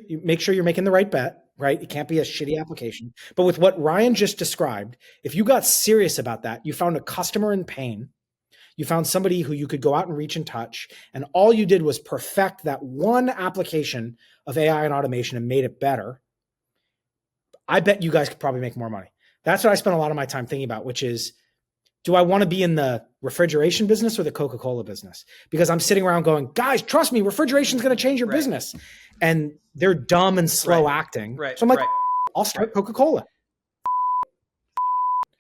you make sure you're making the right bet, right? It can't be a shitty application. But with what Ryan just described, if you got serious about that, you found a customer in pain, you found somebody who you could go out and reach and touch, and all you did was perfect that one application of AI and automation and made it better, I bet you guys could probably make more money. That's what I spend a lot of my time thinking about, which is, do I want to be in the refrigeration business or the Coca-Cola business? Because I'm sitting around going, guys, trust me, refrigeration is going to change your business. And they're dumb and slow acting. So I'm like, I'll start Coca-Cola.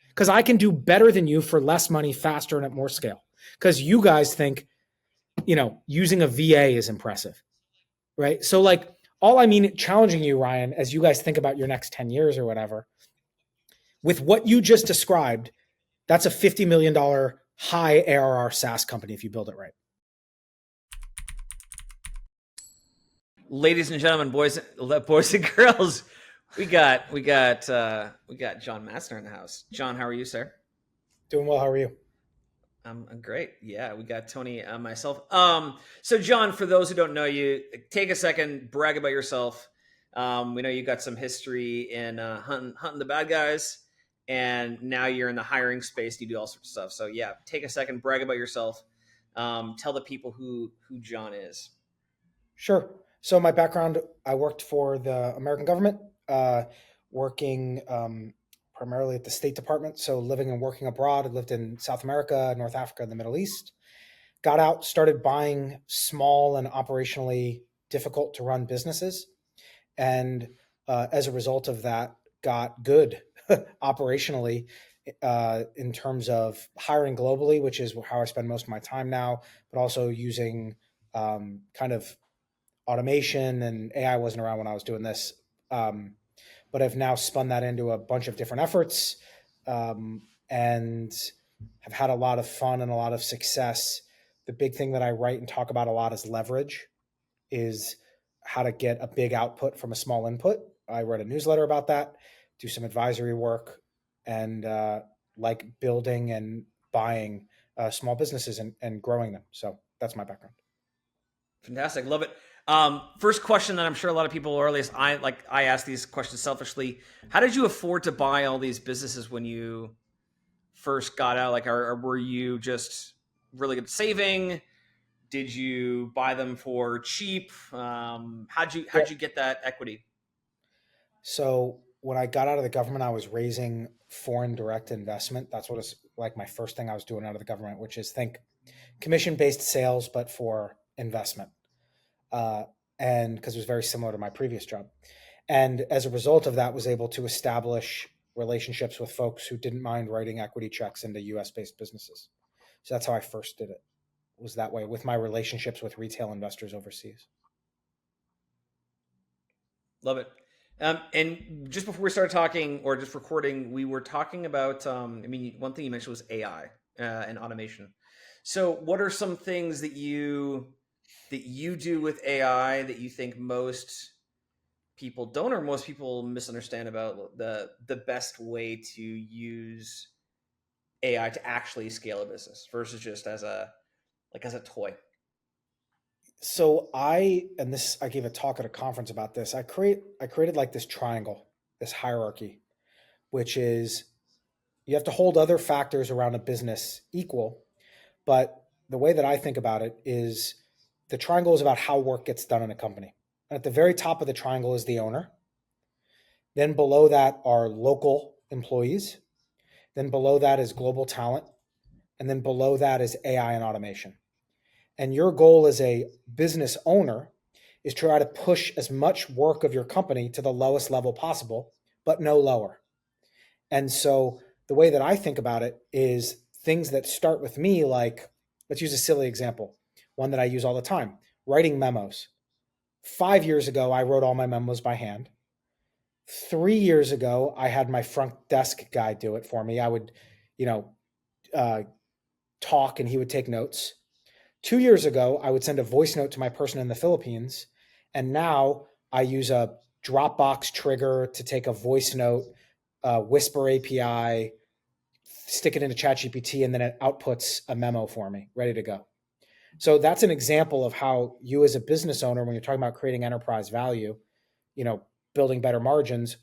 Because I can do better than you for less money, faster, and at more scale. Because you guys think, using a VA is impressive, right? So like, all I mean, challenging you, Ryan, as you guys think about your next 10 years or whatever, with what you just described, that's a $50 million high ARR SaaS company if you build it right. Ladies and gentlemen, boys and girls, we got John Matzner in the house. John, how are you, sir? Doing well. How are you? I'm great. Yeah, we got Tony and myself. So John, for those who don't know you, take a second, brag about yourself. We know you got some history in hunting the bad guys, and now you're in the hiring space. You do all sorts of stuff. So yeah, take a second, brag about yourself. Tell the people who John is. Sure. So my background, I worked for the American government, working primarily at the State Department. So living and working abroad. I lived in South America, North Africa, and the Middle East. Got out, started buying small and operationally difficult to run businesses. And as a result of that, got good operationally in terms of hiring globally, which is how I spend most of my time now, but also using kind of automation, and AI wasn't around when I was doing this. But I've now spun that into a bunch of different efforts and have had a lot of fun and a lot of success. The big thing that I write and talk about a lot is leverage, is how to get a big output from a small input. I wrote a newsletter about that, do some advisory work, and like building and buying small businesses and growing them. So that's my background. Fantastic. Love it. First question that I'm sure a lot of people, or at least I ask these questions selfishly. How did you afford to buy all these businesses when you first got out? Like, or were you just really good at saving? Did you buy them for cheap? How'd you get that equity? So when I got out of the government, I was raising foreign direct investment. That's what it's like my first thing I was doing out of the government, which is think commission-based sales, but for investment. And because it was very similar to my previous job. And as a result of that, was able to establish relationships with folks who didn't mind writing equity checks into US-based businesses. So that's how I first did it, was that way, with my relationships with retail investors overseas. Love it. And just before we started talking, or just recording, we were talking about, one thing you mentioned was AI and automation. So what are some things that you do with AI that you think most people don't, or most people misunderstand about the best way to use AI to actually scale a business versus just as a toy? So I gave a talk at a conference about this. I created like this triangle, this hierarchy, which is you have to hold other factors around a business equal. But the way that I think about it is the triangle is about how work gets done in a company. And at the very top of the triangle is the owner. Then below that are local employees. Then below that is global talent. And then below that is AI and automation. And your goal as a business owner is to try to push as much work of your company to the lowest level possible, but no lower. And so the way that I think about it is things that start with me, like, let's use a silly example, one that I use all the time, writing memos. 5 years ago, I wrote all my memos by hand. 3 years ago, I had my front desk guy do it for me. I would, talk and he would take notes. 2 years ago, I would send a voice note to my person in the Philippines. And now I use a Dropbox trigger to take a voice note, Whisper API, stick it into ChatGPT, and then it outputs a memo for me, ready to go. So that's an example of how you as a business owner, when you're talking about creating enterprise value, you know, building better margins.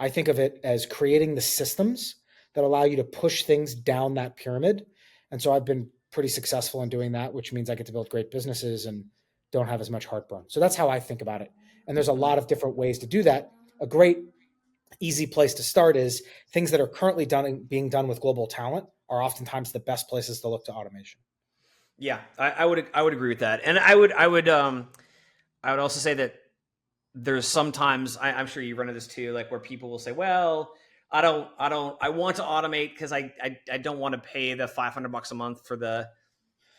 I think of it as creating the systems that allow you to push things down that pyramid. And so I've been pretty successful in doing that, which means I get to build great businesses and don't have as much heartburn. So that's how I think about it. And there's a lot of different ways to do that. A great easy place to start is things that are currently being done with global talent are oftentimes the best places to look to automation. Yeah, I would agree with that, and I would also say that there's sometimes I'm sure you run into this too, like where people will say, "Well, I want to automate because I don't want to pay the $500 a month for the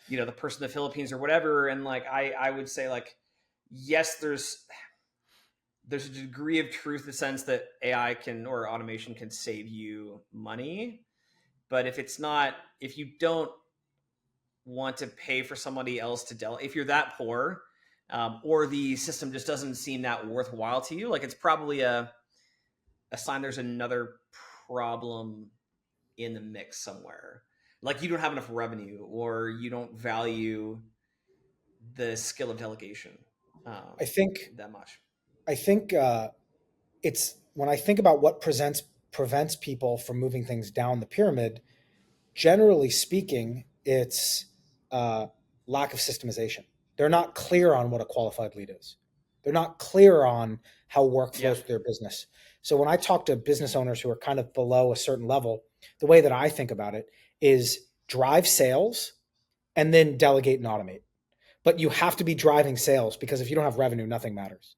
the person in the Philippines or whatever." And like I would say like, yes, there's a degree of truth in the sense that AI can or automation can save you money, but if you don't want to pay for somebody else to delegate, if you're that poor, or the system just doesn't seem that worthwhile to you, like it's probably a sign there's another problem in the mix somewhere. Like you don't have enough revenue, or you don't value the skill of delegation I think that much. I think it's when I think about what prevents people from moving things down the pyramid. Generally speaking, it's uh, lack of systemization. They're not clear on what a qualified lead is. They're not clear on how work Yeah, flows through their business. So when I talk to business owners who are kind of below a certain level, the way that I think about it is drive sales and then delegate and automate. But you have to be driving sales because if you don't have revenue, nothing matters.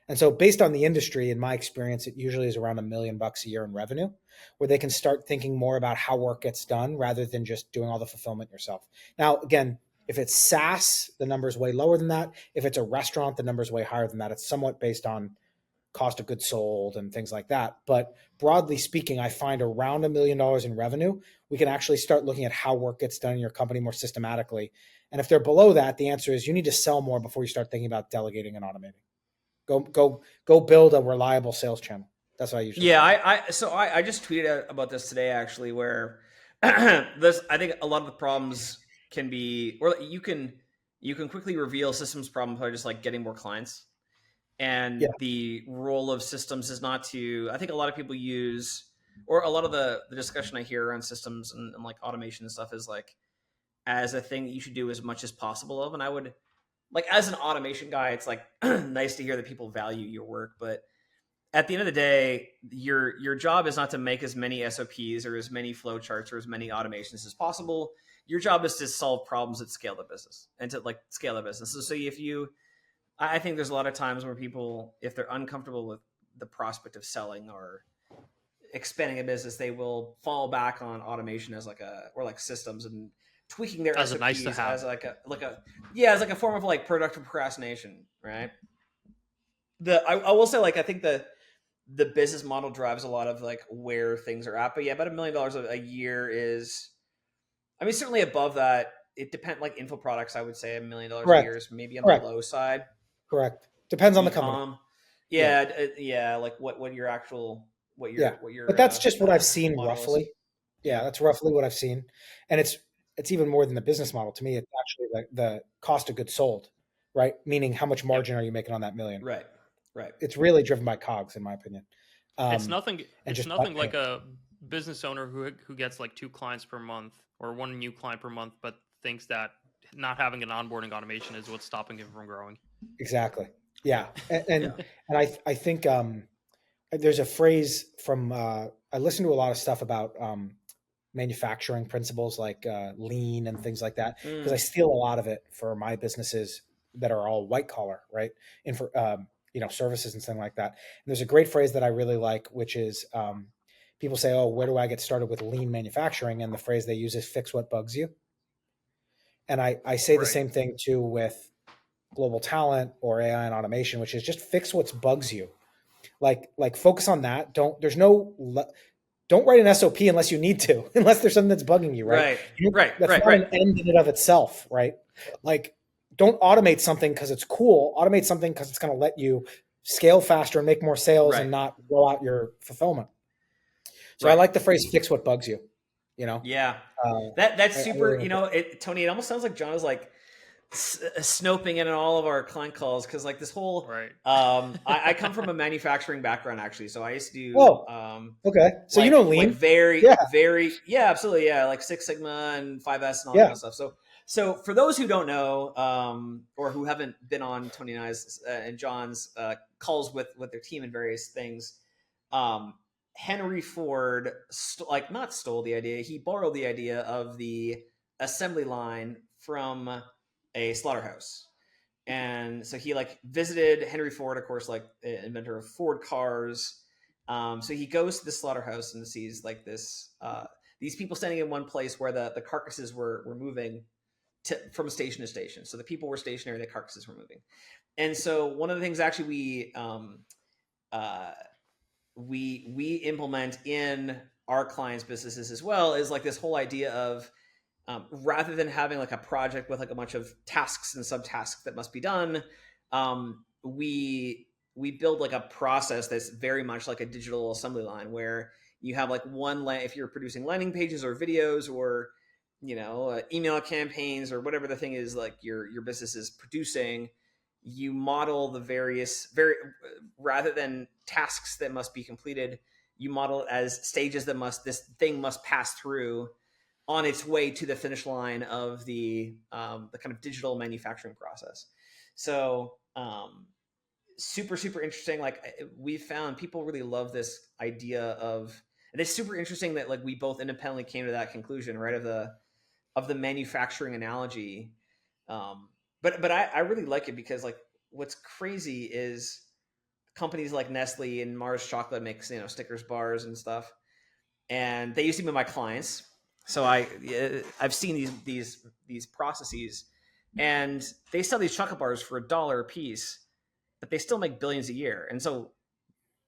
And so, based on the industry, in my experience, it usually is around $1 million a year in revenue, where they can start thinking more about how work gets done rather than just doing all the fulfillment yourself. Now, again, if it's SaaS, the number is way lower than that. If it's a restaurant, the number is way higher than that. It's somewhat based on cost of goods sold and things like that. But broadly speaking, I find around $1 million in revenue, we can actually start looking at how work gets done in your company more systematically. And if they're below that, the answer is you need to sell more before you start thinking about delegating and automating. Go build a reliable sales channel. That's what I usually yeah. think of. I just tweeted about this today actually, where this I think a lot of the problems can be, or you can quickly reveal systems problems by just like getting more clients. Yeah, And the role of systems is not to, I think a lot of people use, or a lot of the discussion I hear around systems and like automation and stuff is like as a thing that you should do as much as possible of. And I would like, as an automation guy, it's like nice to hear that people value your work, but at the end of the day, your job is not to make as many SOPs or as many flowcharts or as many automations as possible. Your job is to solve problems that scale the business and to like scale the business. So if you, I think there's a lot of times where people, if they're uncomfortable with the prospect of selling or expanding a business, they will fall back on automation as like or like systems and tweaking their as a nice to SOPs have. as yeah, as like a form of like productive procrastination, right? I will say like I think the business model drives a lot of like where things are at, but yeah, about $1 million a year is, I mean, certainly above that. It depends. Like info products, I would say $1 million a year correct, is maybe on the correct, low side. correct. Depends on the company. Ecom, Yeah, yeah, yeah, like what your actual yeah. what But your that's just what I've seen model is. roughly. Yeah, Yeah, that's roughly what I've seen, and it's even more than the business model to me. It's actually the cost of goods sold, right? Meaning how much Yep. margin are you making on that million? right, right. It's really driven by COGS, in my opinion, It's um, nothing. and It's just nothing like a business owner who gets like 2 clients per month or one new client per month, but thinks that not having an onboarding automation is what's stopping him from growing. exactly. Yeah, and Yeah. I think there's a phrase from I listen to a lot of stuff about manufacturing principles like lean and things like that because I Mm, steal a lot of it for my businesses that are all white collar, right? And for services and something like that. And there's a great phrase that I really like, which is people say, "Oh, where do I get started with lean manufacturing?" And the phrase they use is "fix what bugs you." And I say the Right. same thing too with global talent or AI and automation, which is just fix what bugs you. Like focus on that. Don't write an SOP unless you need to, unless there's something that's bugging you, right? right, right, That's right, not right, an end in and of itself, right? Like, don't automate something because it's cool. Automate something because it's going to let you scale faster and make more sales and right, not blow out your fulfillment. So I right. like the phrase "fix what bugs you." You know, Yeah, uh, that's I super. really like it. Tony. It almost sounds like John is like snoping in on all of our client calls because like this whole Right. I come from a manufacturing background actually, so I used to do Oh, okay. So you know like lean. very Yeah. yeah, absolutely, yeah, like Six Sigma and 5S and all that Yeah. kind of stuff. So for those who don't know or who haven't been on Tony and I's and John's calls with their team and various things, um, Henry Ford like not stole the idea, he borrowed the idea of the assembly line from a slaughterhouse. And so he like visited Henry Ford, of course, like inventor of Ford cars. So he goes to the slaughterhouse and sees like this these people standing in one place where the carcasses were moving from station to station. So the people were stationary, the carcasses were moving. And so one of the things actually uh, we implement in our clients' businesses as well is like this whole idea of rather than having like a project with like a bunch of tasks and subtasks that must be done, we build like a process that's very much like a digital assembly line where you have like if you're producing landing pages or videos or email campaigns or whatever the thing is like your business is producing, you model the various rather than tasks that must be completed, you model it as stages that this thing must pass through on its way to the finish line of the kind of digital manufacturing process. So super interesting. Like we found people really love this idea of, and it's super interesting that like we both independently came to that conclusion, right? Of the manufacturing analogy. But I really like it because like what's crazy is companies like Nestle and Mars Chocolate makes Snickers bars and stuff, and they used to be my clients. So I've seen these processes, and they sell these chocolate bars for $1 a piece, but they still make billions a year. And so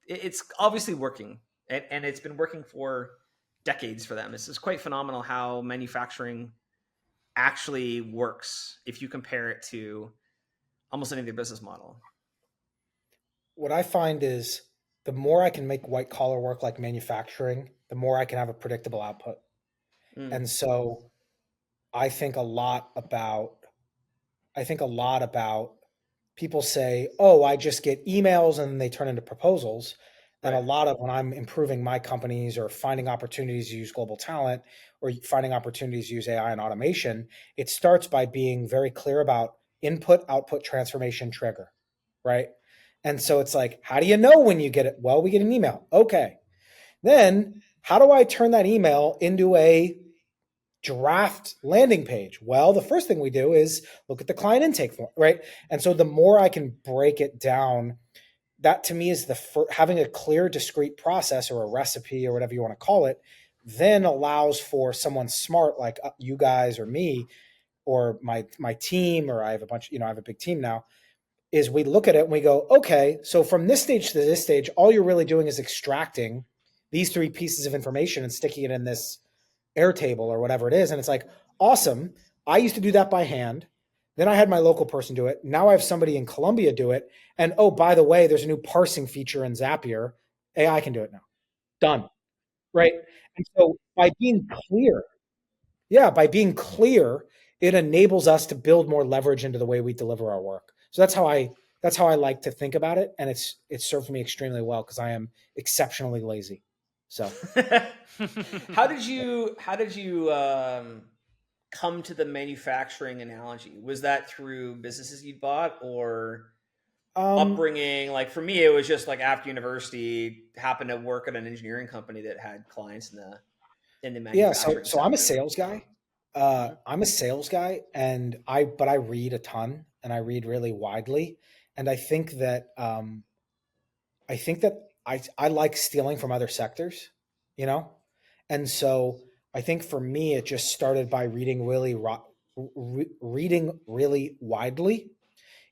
it's obviously working, and it's been working for decades for them. It's quite phenomenal how manufacturing actually works if you compare it to almost any other business model. What I find is the more I can make white collar work like manufacturing, the more I can have a predictable output. Mm, And so I think a lot about people say, "Oh, I just get emails and then they turn into proposals." And a right. lot of when I'm improving my companies or finding opportunities to use global talent or finding opportunities to use AI and automation, it starts by being very clear about input, output, transformation, trigger, right? And so it's like, how do you know when you get it? Well, we get an email. Okay. Then how do I turn that email into a draft landing page? Well, the first thing we do is look at the client intake form, right? And so the more I can break it down, that to me is having a clear, discrete process or a recipe or whatever you want to call it, then allows for someone smart like you guys or me or my team, or I have a bunch, I have a big team now, is we look at it and we go, okay, so from this stage to this stage, all you're really doing is extracting these 3 pieces of information and sticking it in this Airtable or whatever it is. And it's like, awesome. I used to do that by hand. Then I had my local person do it. Now I have somebody in Colombia do it. And oh, by the way, there's a new parsing feature in Zapier. AI can do it now. Done. Right. And so by being clear, by being clear, it enables us to build more leverage into the way we deliver our work. So that's how I like to think about it. And it's served me extremely well because I am exceptionally lazy. So How did you come to the manufacturing analogy? Was that through businesses you bought or um upbringing? Like for me, it was just like after university, happened to work at an engineering company that had clients in the Yeah, so manufacturing so I'm a sector. sales guy. Mhm. I'm a sales guy, and I read a ton, and I read really widely, and I think that I like stealing from other sectors, you know, and so I think for me it just started by reading really widely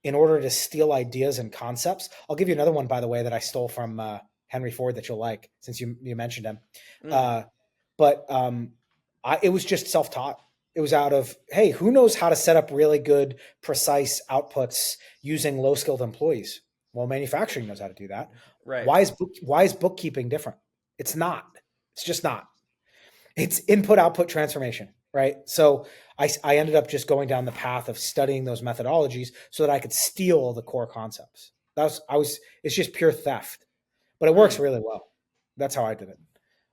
in order to steal ideas and concepts. I'll give you another one, by the way, that I stole from Henry Ford that you'll like, since you mentioned him. Mm, Uh, but it was just self taught. It was out of, hey, who knows how to set up really good, precise outputs using low skilled employees? Well, manufacturing knows how to do that. right. Why is bookkeeping different? It's not. It's just not. It's input output transformation, right? So I ended up just going down the path of studying those methodologies so that I could steal the core concepts. It's just pure theft, but it works Hmm. really well. That's how I did it.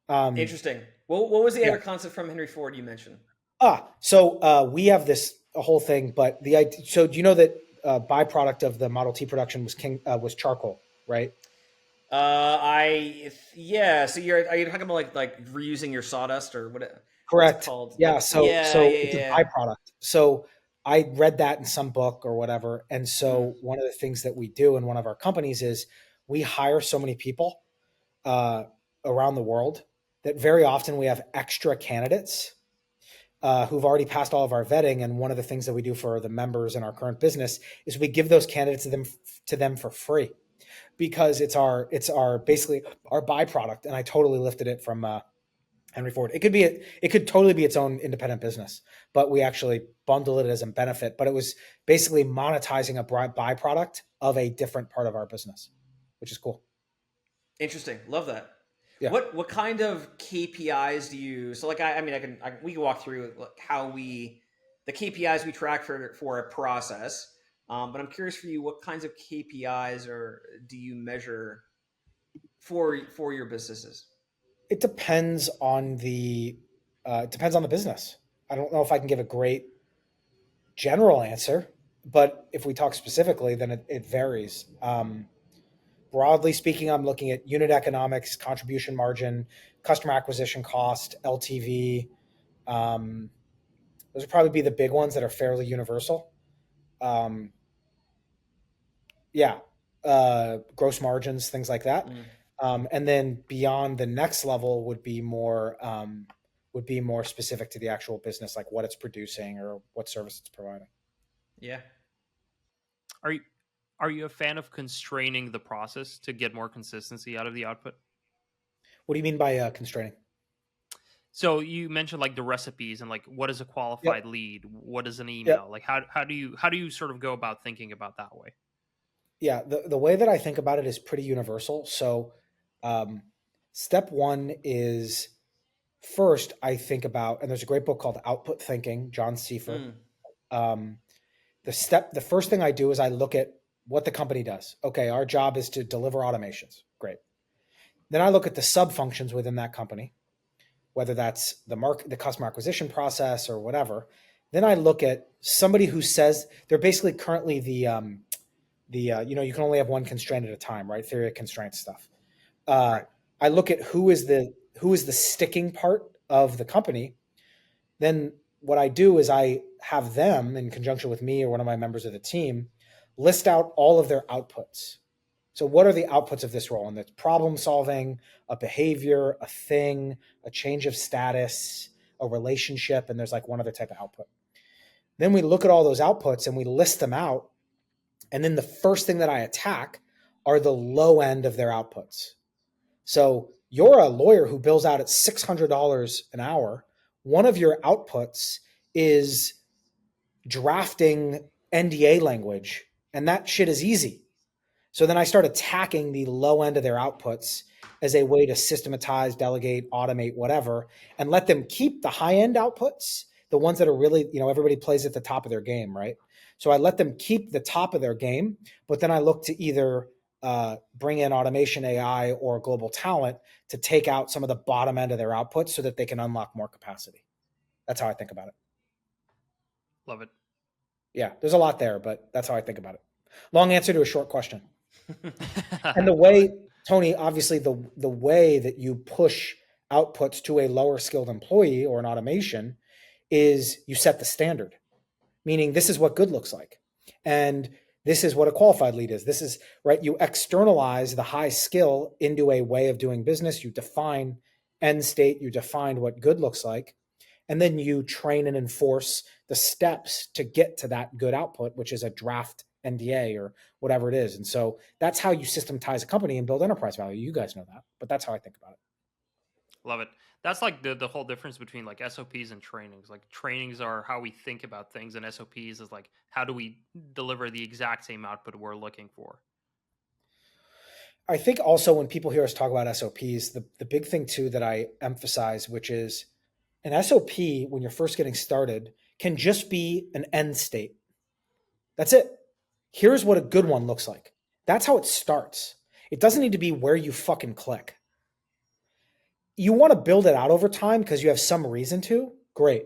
Um, Interesting. Well, what was the yeah. other concept from Henry Ford you mentioned? So we have this a whole thing, but the idea. So do you know that byproduct of the Model T production was charcoal, right? Yeah. So are you talking about like reusing your sawdust or what's it Correct. called? Yeah. Like So yeah, so yeah, it's a yeah. byproduct. So I read that in some book or whatever, and Mm, so one of the things that we do in one of our companies is we hire so many people uh, around the world that very often we have extra candidates who've already passed all of our vetting. And one of the things that we do for the members in our current business is we give those candidates to them for free because it's our basically our byproduct. And I totally lifted it from Henry Ford. It could totally be its own independent business, but we actually bundle it as a benefit. But it was basically monetizing a byproduct of a different part of our business, which is cool. interesting. Love that. Yeah. What kind of KPIs do you? So like I mean we can walk through like how we the KPIs we track for a process. But I'm curious for you, what kinds of KPIs or do you measure for your businesses? It depends on the business. I don't know if I can give a great general answer, but if we talk specifically, then it varies. Broadly speaking, I'm looking at unit economics, contribution margin, customer acquisition cost, LTV. Um, those would probably be the big ones that are fairly universal. Um, yeah, gross margins, things like that. Mm, And then beyond the next level would be more specific to the actual business, like what it's producing or what service it's providing. yeah. Are you are you a fan of constraining the process to get more consistency out of the output? What do you mean by constraining? So you mentioned like the recipes and like what is a Yep. qualified lead? What is an Yep. email? Like how do you sort of go about thinking about that way? Yeah. The way that I think about it is pretty universal. So, um, step one is first, I think about, and there's a great book called Output Thinking, John Seifer. Mm, Um, the first thing I do is I look at what the company does. Okay, our job is to deliver automations. Great. Then I look at the sub functions within that company, whether that's the customer acquisition process or whatever. Then I look at somebody who says they're basically currently you can only have one constraint at a time, right? Theory of constraint stuff. Uh, right. I look at who is the sticking part of the company. Then what I do is I have them in conjunction with me or one of my members of the team list out all of their outputs. So what are the outputs of this role? And it's problem solving, a behavior, a thing, a change of status, a relationship, and there's like one other type of output. Then we look at all those outputs and we list them out. And then the first thing that I attack are the low end of their outputs. So you're a lawyer who bills out at $600 an hour. One of your outputs is drafting NDA language, and that shit is easy. So then I start attacking the low end of their outputs as a way to systematize, delegate, automate, whatever, and let them keep the high end outputs, the ones that are really, everybody plays at the top of their game, right? So I let them keep the top of their game, but then I look to either bring in automation, AI, or global talent to take out some of the bottom end of their outputs so that they can unlock more capacity. That's how I think about it. Love it. Yeah, there's a lot there, but that's how I think about it. Long answer to a short question. And the Love it. way, Tony, obviously the way that you push outputs to a lower skilled employee or an automation is you set the standard, meaning this is what good looks like. And this is what a qualified lead is. This is right. You externalize the high skill into a way of doing business. You define end state, you define what good looks like, and then you train and enforce the steps to get to that good output, which is a draft NDA or whatever it is. And so that's how you systematize a company and build enterprise value. You guys know that, but that's how I think about it. Love it. That's like the whole difference between like SOPs and trainings. Like trainings are how we think about things, and SOPs is like how do we deliver the exact same output we're looking for. I think also when people hear us talk about SOPs, the big thing too that I emphasize, which is An SOP, when you're first getting started, can just be an end state. That's it. Here's what a good one looks like. That's how it starts. It doesn't need to be where you fucking click. You want to build it out over time because you have some reason to. Great.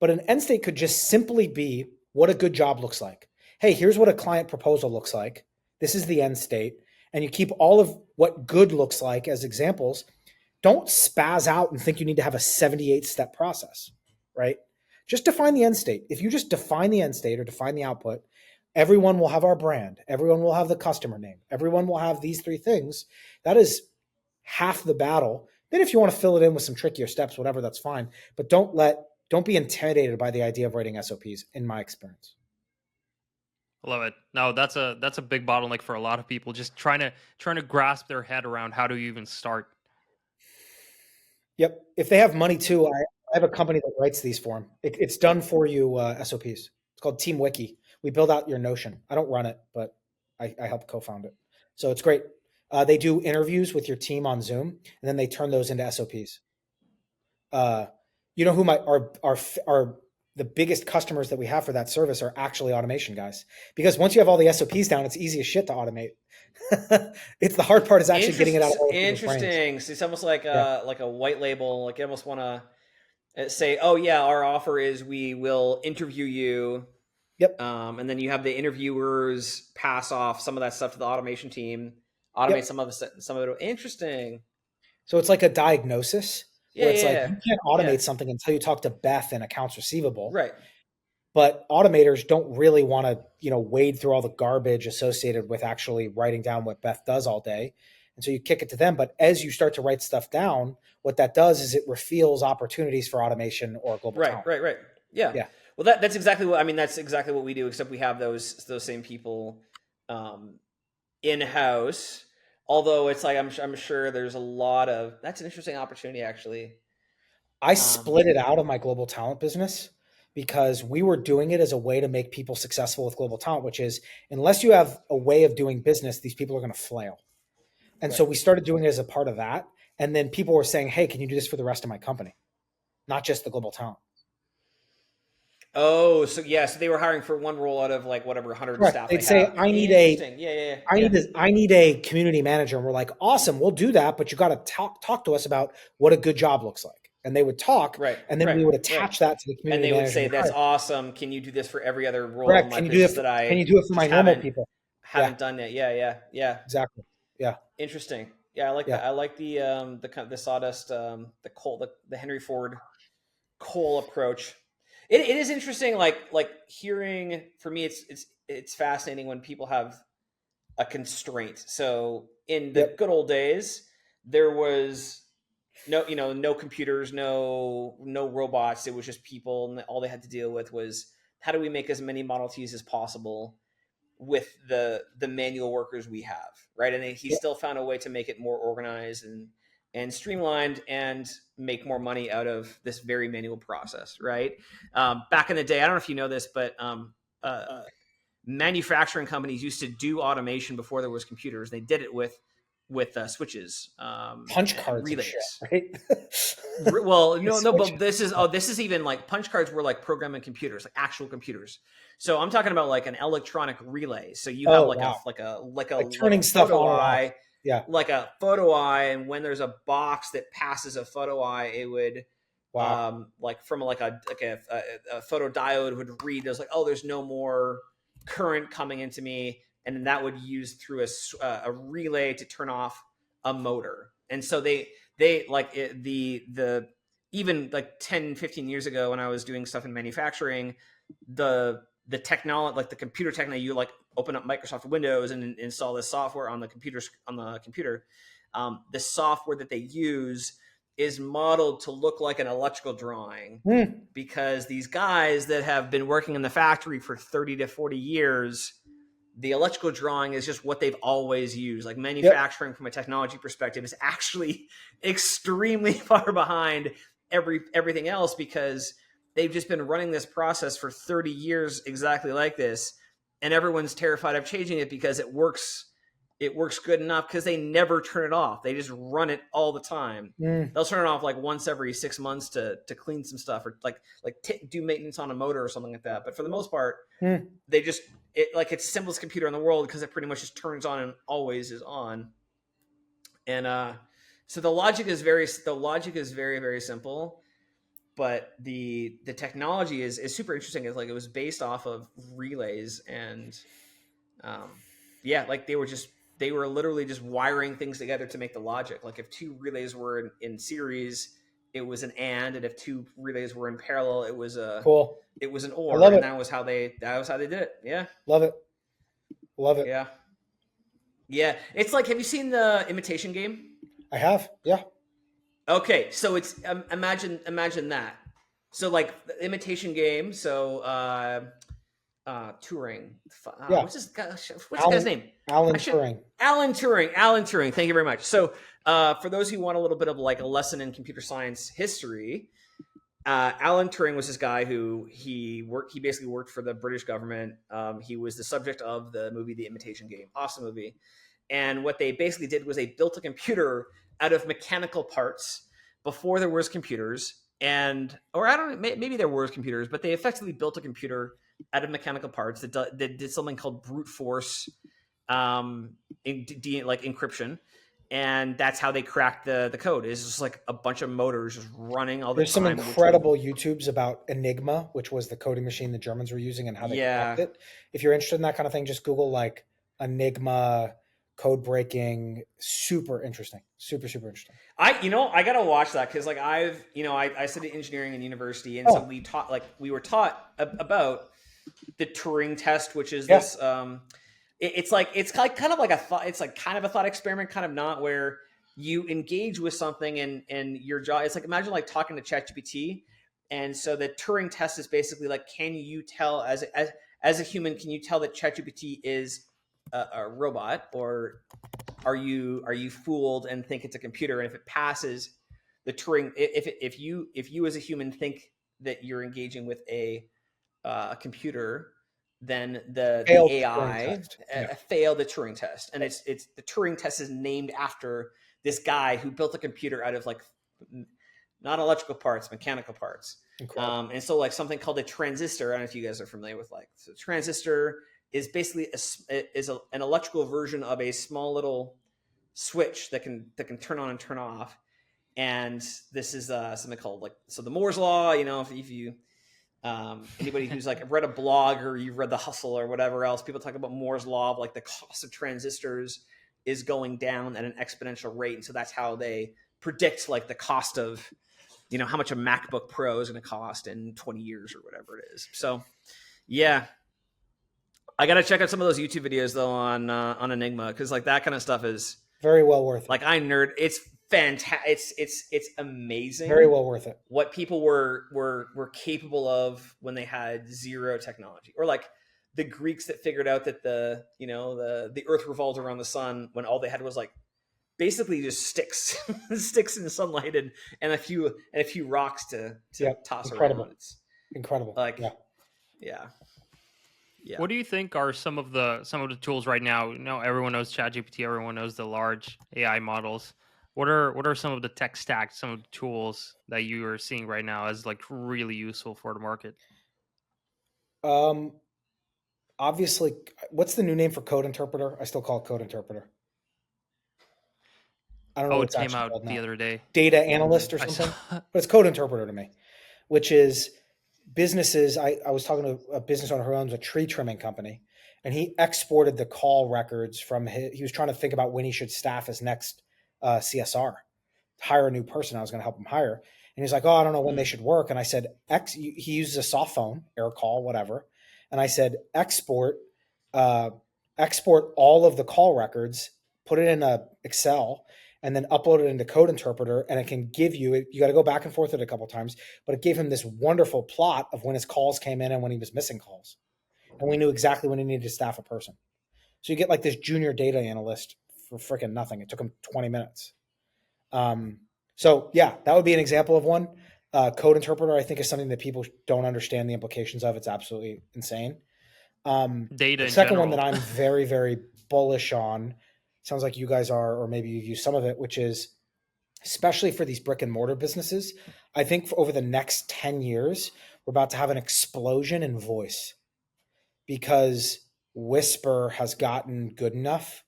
But an end state could just simply be what a good job looks like. Hey, here's what a client proposal looks like. This is the end state. And you keep all of what good looks like as examples. Don't spaz out and think you need to have a 78-step process, right? Just define the end state. If you just define the end state or define the output, everyone will have our brand. Everyone will have the customer name. Everyone will have these 3 things. That is half the battle. Then if you want to fill it in with some trickier steps, whatever, that's fine. But don't be intimidated by the idea of writing SOPs, in my experience. I love it. No, that's a big bottleneck for a lot of people. Just trying to grasp their head around how to even start. Yep. If they have money too, I have a company that writes these for them. It's done for you, SOPs. It's called Team Wiki. We build out your Notion. I don't run it, but I help co-found it. So it's great. They do interviews with your team on Zoom, and then they turn those into SOPs. You know who our the biggest customers that we have for that service are actually automation guys. Because once you have all the SOPs down, it's easy as shit to automate. It's the hard part is actually getting it out of all interesting. So it's almost like a white label. Like you almost want to say, oh yeah, our offer is we will interview you. Yep. And then you have the interviewers pass off some of that stuff to the automation team. Automate some of it. Interesting. So it's like a diagnosis. Yeah, it's like you can't automate something until you talk to Beth in accounts receivable. Right. But automators don't really want to, wade through all the garbage associated with actually writing down what Beth does all day. And so you kick it to them. But as you start to write stuff down, what that does is it reveals opportunities for automation or global talent. Right. Yeah. Well, that's exactly what we do, except we have those same people in-house. Although it's like I'm sure there's a lot of that's an interesting opportunity actually. I split it out of my global talent business because we were doing it as a way to make people successful with global talent, which is unless you have a way of doing business, these people are going to flail. And so we started doing it as a part of that. And then people were saying, hey, can you do this for the rest of my company? Not just the global talent. Oh, so they were hiring for one role out of like whatever 100 staff. They'd say, I need a community manager, and we're like, awesome, we'll do that, but you got to talk to us about what a good job looks like. And they would talk, and then we would attach that to the community. And they would say, that's awesome. Can you do this for every other role in my business that I can you do it for my normal people? Haven't done it. Yeah. Exactly. Yeah. Interesting. Yeah, I like that. I like the sawdust, the coal, the Henry Ford coal approach. It is interesting, like hearing. For me, it's fascinating when people have a constraint. So in the good old days, there was no computers, no robots. It was just people, and all they had to deal with was how do we make as many Model Ts as possible with the manual workers we have, right? And he still found a way to make it more organized and streamlined and make more money out of this very manual process, right? Back in the day, I don't know if you know this, but manufacturing companies used to do automation before there was computers. They did it with switches, punch cards, relays, shit, right? Well, no, but this is even like punch cards were like programming computers, like actual computers. So I'm talking about like an electronic relay. So you have like turning stuff on. Yeah, like a photo eye, and when there's a box that passes a photo eye, it would, like from like a photo diode would read. There's like, oh, there's no more current coming into me, and then that would use through a relay to turn off a motor. And so they like the even like 10, 15 years ago when I was doing stuff in manufacturing, the technology, like the computer technology, you like open up Microsoft Windows and install this software on the computer. The software that they use is modeled to look like an electrical drawing because these guys that have been working in the factory for 30 to 40 years, the electrical drawing is just what they've always used. Like manufacturing from a technology perspective is actually extremely far behind everything else because they've just been running this process for 30 years exactly like this. And everyone's terrified of changing it because it works it works good enough because they never turn it off. They just run it all the time. They'll turn it off like once every 6 months to clean some stuff or do maintenance on a motor or something like that. But for the most part, they just it's the simplest computer in the world because it pretty much just turns on and always is on. And so the logic is very very simple, but the technology is super interesting. It's like it was based off of relays and like they were literally just wiring things together to make the logic. Like if two relays were in series, it was an and if two relays were in parallel, it was an or, and that was how they did it. Yeah, love it. Yeah. It's like, have you seen the Imitation Game? I have. Yeah. Okay, so it's imagine that. So like the Imitation Game. So Turing. Yeah. What's this guy's name? Alan Turing. Alan Turing. Thank you very much. So for those who want a little bit of like a lesson in computer science history, Alan Turing was this guy who he basically worked for the British government. He was the subject of the movie The Imitation Game. Awesome movie. And what they basically did was they built a computer out of mechanical parts before there was computers. Or I don't know, maybe there were computers, but they effectively built a computer out of mechanical parts that did something called brute force encryption. And that's how they cracked the code. It's just like a bunch of motors just running all the time. There's some incredible YouTubes about Enigma, which was the coding machine the Germans were using and how they cracked it. If you're interested in that kind of thing, just Google like Enigma code breaking. Super interesting. Super interesting. I gotta watch that because like I studied engineering in university, and so we were taught about the Turing test, which is this it's kind of like a thought, it's like kind of a thought experiment, kind of not, where you engage with something and your job, it's like, imagine like talking to ChatGPT. And so the Turing test is basically like, can you tell as a human, can you tell that ChatGPT is a robot, or are you fooled and think it's a computer? And if it passes the Turing, if you as a human think that you're engaging with a computer, then the AI failed the Turing test. And it's the Turing test is named after this guy who built a computer out of like not electrical parts, mechanical parts. And so like something called a transistor, I don't know if you guys are familiar with so transistor is basically an electrical version of a small little switch that can turn on and turn off. And this is something called the Moore's law. If you anybody who's like read a blog or you've read The Hustle or whatever else, people talk about Moore's law of like the cost of transistors is going down at an exponential rate. And so that's how they predict like the cost of, how much a MacBook Pro is going to cost in 20 years or whatever it is. So yeah, I got to check out some of those YouTube videos though on Enigma. Cause like that kind of stuff is very well worth it. Like it's fantastic. It's amazing. Very well worth it. What people were capable of when they had zero technology, or like the Greeks that figured out that the earth revolved around the sun when all they had was like basically just sticks in sunlight and a few rocks to toss around. It's incredible. Like, yeah. What do you think are some of the tools right now? Everyone knows ChatGPT, everyone knows the large AI models. What are some of the tech stacks, some of the tools that you are seeing right now as like really useful for the market? Obviously, what's the new name for code interpreter? I still call it code interpreter. I don't know. It came out the other day. Data analyst or something, but it's code interpreter to me, which is businesses. I was talking to a business owner who owns a tree trimming company, and he exported the call records from he was trying to think about when he should staff his next CSR, hire a new person. I was going to help him hire. And he's like, oh, I don't know when they should work. And I said, he uses a soft phone, air call, whatever. And I said, export all of the call records, put it in a Excel, and then upload it into Code Interpreter. And it can give you got to go back and forth it a couple of times, but it gave him this wonderful plot of when his calls came in and when he was missing calls. And we knew exactly when he needed to staff a person. So you get like this junior data analyst for freaking nothing. It took him 20 minutes. So yeah, that would be an example of one. Code interpreter, I think, is something that people don't understand the implications of. It's absolutely insane. Data. The second one that I'm very, very bullish on sounds like you guys are, or maybe you've used some of it, which is especially for these brick and mortar businesses. I think for over the next 10 years, we're about to have an explosion in voice because Whisper has gotten good enough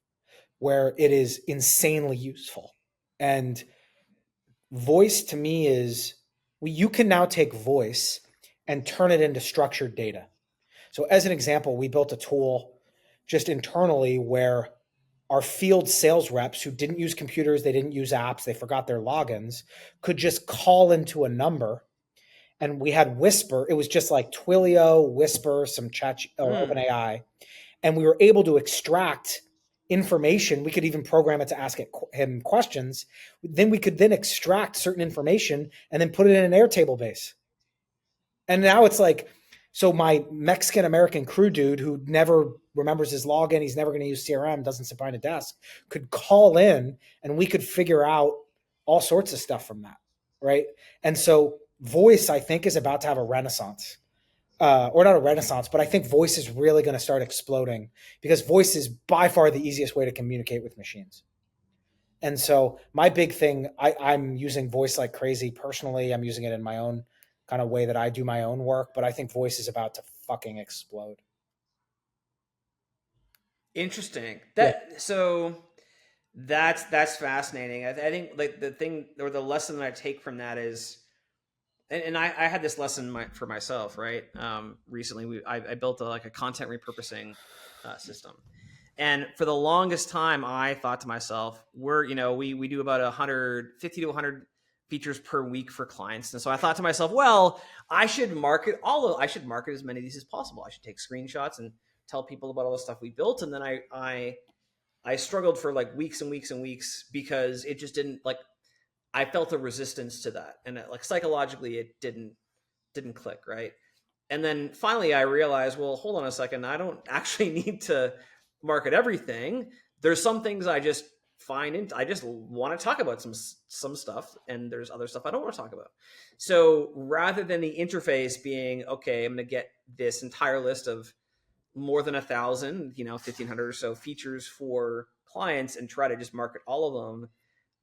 where it is insanely useful. And voice to me is, you can now take voice and turn it into structured data. So as an example, we built a tool just internally where our field sales reps who didn't use computers, they didn't use apps, they forgot their logins, could just call into a number. And we had Whisper. It was just like Twilio, Whisper, some chat or OpenAI. And we were able to extract information. We could even program it to ask him questions. Then we could then extract certain information and then put it in an Airtable base. And now it's like, so my Mexican American crew dude who never remembers his login, he's never going to use CRM, doesn't sit behind a desk, could call in and we could figure out all sorts of stuff from that, right? And so voice, I think, is about to have a renaissance. Or not a renaissance, but I think voice is really going to start exploding because voice is by far the easiest way to communicate with machines. And so my big thing, I'm using voice like crazy personally. I'm using it in my own kind of way that I do my own work, but I think voice is about to fucking explode. Interesting. Yeah. So that's fascinating. I think like the thing or the lesson that I take from that is, and I had this lesson for myself, right? Recently, I built a content repurposing system, and for the longest time, I thought to myself, we do about 150 to 100 features per week for clients, and so I thought to myself, well, I should market as many of these as possible. I should take screenshots and tell people about all the stuff we built, and then I struggled for like weeks and weeks and weeks because it just didn't like. I felt a resistance to that, and psychologically, it didn't click, right? And then finally, I realized, well, hold on a second, I don't actually need to market everything. There's some things I just I just want to talk about some stuff, and there's other stuff I don't want to talk about. So rather than the interface being, okay, I'm going to get this entire list of more than 1,000, 1,500 or so features for clients and try to just market all of them,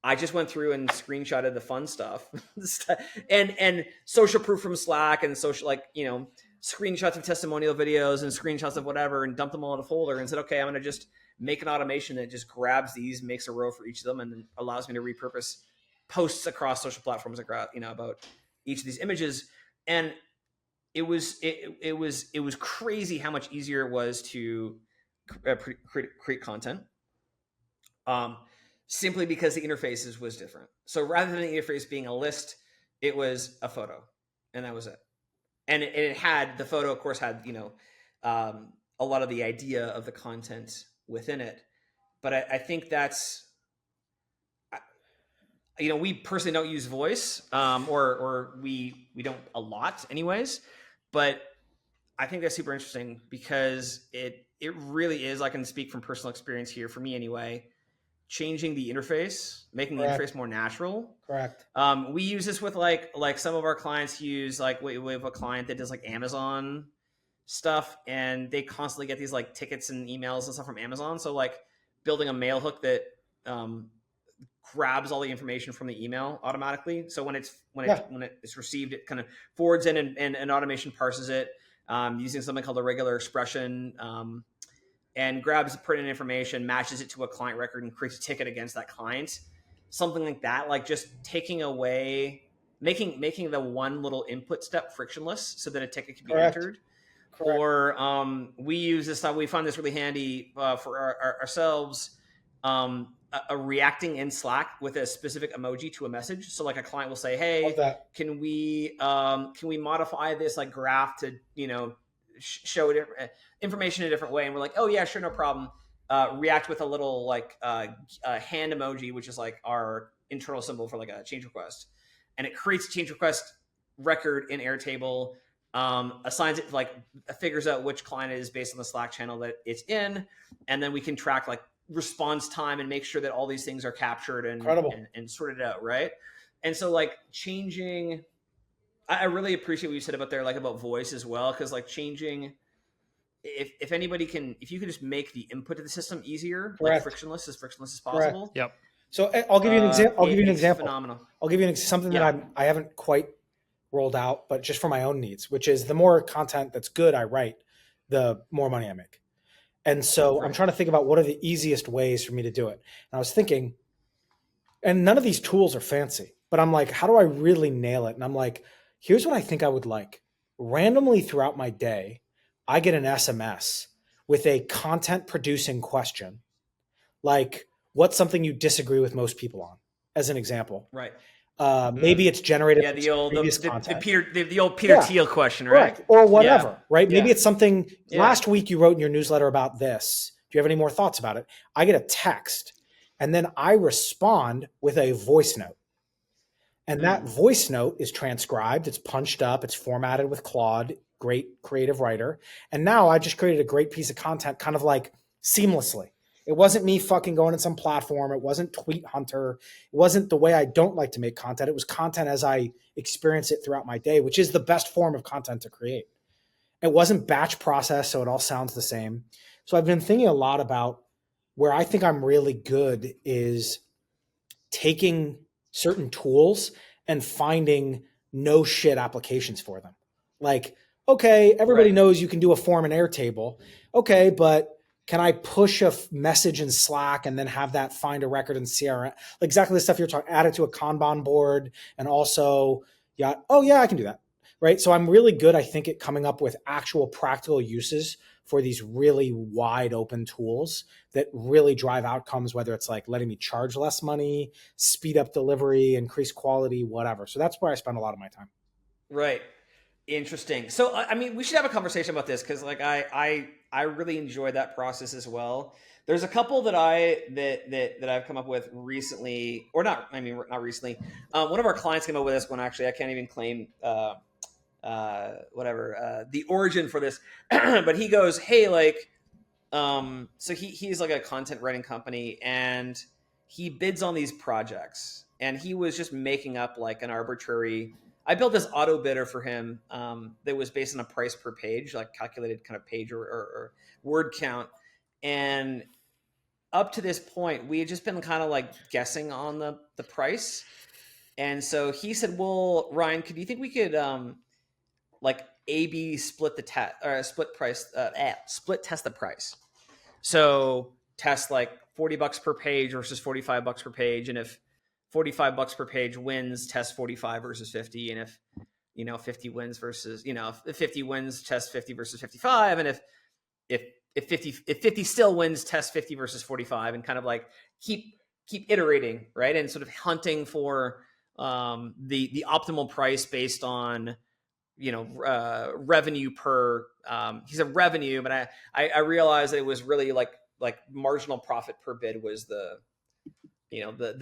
I just went through and screenshotted the fun stuff and social proof from Slack and screenshots of testimonial videos and screenshots of whatever and dumped them all in a folder and said, okay, I'm going to just make an automation that just grabs these, makes a row for each of them, and allows me to repurpose posts across social platforms about each of these images. And it was crazy how much easier it was to create content. Simply because the interfaces was different. So rather than the interface being a list, it was a photo, and that was it. And it had, the photo, of course, had a lot of the idea of the content within it. But I think that's, we personally don't use voice, or we don't a lot, anyways. But I think that's super interesting because it really is. I can speak from personal experience here, for me anyway. Changing the interface, making the interface more natural. Correct. We use this with like some of our clients use, we have a client that does like Amazon stuff, and they constantly get these like tickets and emails and stuff from Amazon. So like building a mail hook that grabs all the information from the email automatically. So when it's received, it kind of forwards in and automation parses it using something called a regular expression. And grabs pertinent information, matches it to a client record, and creates a ticket against that client. Something like that, like just taking away, making the one little input step frictionless so that a ticket can be entered. Correct. Or we use this stuff, we find this really handy for ourselves, a reacting in Slack with a specific emoji to a message. So like a client will say, hey, can we modify this like graph to, show different information in a different way? And we're like, oh yeah, sure, no problem. React with a little hand emoji, which is like our internal symbol for like a change request, and it creates a change request record in Airtable, assigns it, figures out which client it is based on the Slack channel that it's in, and then we can track like response time and make sure that all these things are captured and sorted out, right? And so like changing, I really appreciate what you said about there, like about voice as well, because like changing if anybody can, if you can just make the input to the system easier, like Correct. frictionless as Correct. possible. Yep. So I'll give you an example. I'll give you an It's example. phenomenal. I'll give you something Yeah. that I haven't quite rolled out, but just for my own needs, which is the more content that's good I write, the more money I make. And so I'm trying to think about what are the easiest ways for me to do it. And I was thinking, and none of these tools are fancy, but I'm like, how do I really nail it? And I'm like, here's what I think I would like. Randomly throughout my day, I get an SMS with a content producing question, like, what's something you disagree with most people on, as an example. Right. Maybe it's generated Yeah, from the old previous the content. the old Peter Thiel question, right? Correct. Or whatever, Yeah. right? Maybe Yeah. it's something Yeah. last week you wrote in your newsletter about this. Do you have any more thoughts about it? I get a text and then I respond with a voice note. And that voice note is transcribed, it's punched up, it's formatted with Claude, great creative writer. And now I just created a great piece of content kind of like seamlessly. It wasn't me fucking going in some platform. It wasn't Tweet Hunter. It wasn't the way I don't like to make content. It was content as I experience it throughout my day, which is the best form of content to create. It wasn't batch process, so it all sounds the same. So I've been thinking a lot about where I think I'm really good is taking certain tools and finding no shit applications for them. Like, okay, everybody knows you can do a form in Airtable. Okay, but can I push a message in Slack and then have that find a record in CRM? Like exactly the stuff you're talking, add it to a Kanban board and also, yeah, oh yeah, I can do that. Right. So I'm really good, I think, at coming up with actual practical uses for these really wide open tools that really drive outcomes, whether it's like letting me charge less money, speed up delivery, increase quality, whatever. So that's where I spend a lot of my time. Right. Interesting. So, I mean, we should have a conversation about this because, like, I really enjoy that process as well. There's a couple that I've come up with recently, or not. I mean, not recently. One of our clients came up with this one. Actually, I can't even claim the origin for this, but he goes, "Hey, like, so he's like a content writing company, and he bids on these projects, and he was just making up like an arbitrary." I built this auto bidder for him that was based on a price per page, like calculated kind of page or word count. And up to this point, we had just been kind of like guessing on the price. And so he said, well, Ryan, do you think we could like A/B split the test or split test the price? So test like $40 per page versus $45 per page. And if $45 per page wins, test 45 versus 50. And if, 50 wins versus, if 50 wins, test 50 versus 55. And if 50 still wins, test 50 versus 45, and kind of like keep iterating, right? And sort of hunting for the optimal price based on, revenue per, he said revenue, but I realized that it was really like marginal profit per bid was the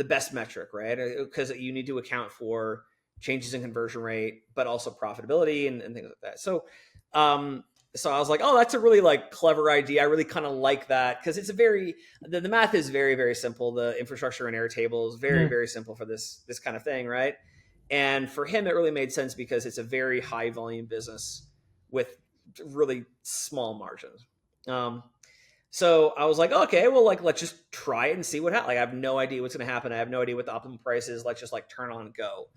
best metric, right? Because you need to account for changes in conversion rate, but also profitability and things like that. So I was like, oh, that's a really like clever idea. I really kind of like that because it's the math is very, very simple. The infrastructure in Airtable is very, very simple for this kind of thing, right? And for him, it really made sense because it's a very high volume business with really small margins. So I was like, okay, well, like, let's just try it and see what happens. Like, I have no idea what's going to happen. I have no idea what the optimal price is. Let's just like turn on and go.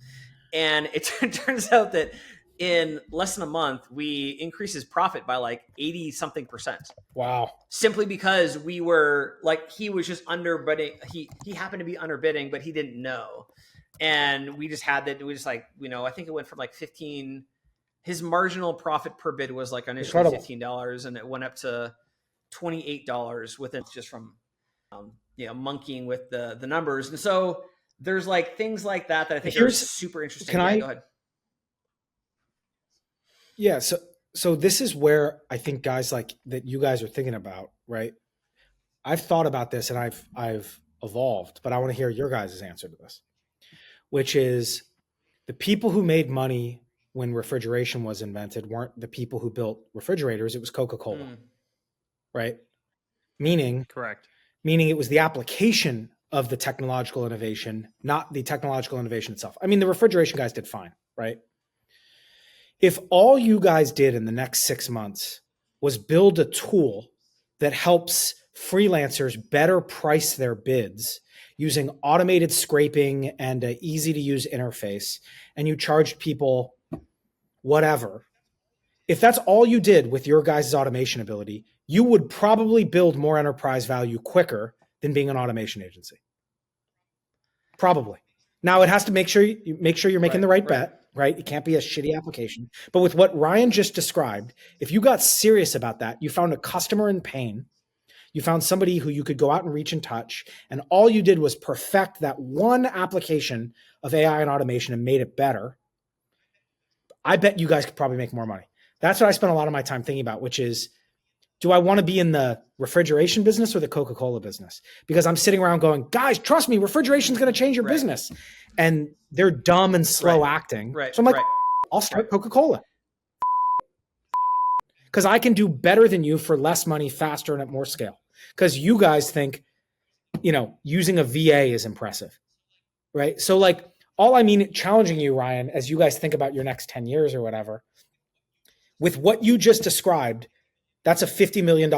And it turns out that in less than a month, we increased his profit by like 80 something percent. Wow. Simply because we were like, he was just underbidding. He happened to be underbidding, but he didn't know. And we just had that. We just like, I think it went from like 15. His marginal profit per bid was like initially $15, and it went up to $28 within just from monkeying with the numbers. And so there's like things like that I think are super interesting. Go ahead. Yeah, so this is where I think guys like that you guys are thinking about, right? I've thought about this and I've evolved, but I want to hear your guys' answer to this, which is the people who made money when refrigeration was invented weren't the people who built refrigerators, it was Coca-Cola. Right? Correct. Meaning it was the application of the technological innovation, not the technological innovation itself. I mean, the refrigeration guys did fine, right? If all you guys did in the next 6 months was build a tool that helps freelancers better price their bids using automated scraping and an easy to use interface. And you charged people whatever. If that's all you did with your guys' automation ability, you would probably build more enterprise value quicker than being an automation agency. Probably. Now it has to make sure you're making the right bet, right? It can't be a shitty application. But with what Ryan just described, if you got serious about that, you found a customer in pain, you found somebody who you could go out and reach and touch, and all you did was perfect that one application of AI and automation and made it better, I bet you guys could probably make more money. That's what I spent a lot of my time thinking about, which is, do I want to be in the refrigeration business or the Coca-Cola business? Because I'm sitting around going, guys, trust me, refrigeration is going to change your business. And they're dumb and slow acting. So I'm like, I'll start Coca-Cola. Because I can do better than you for less money, faster, and at more scale. Because you guys think, using a VA is impressive, right? So like, all I mean, challenging you, Ryan, as you guys think about your next 10 years or whatever, with what you just described, that's a $50 million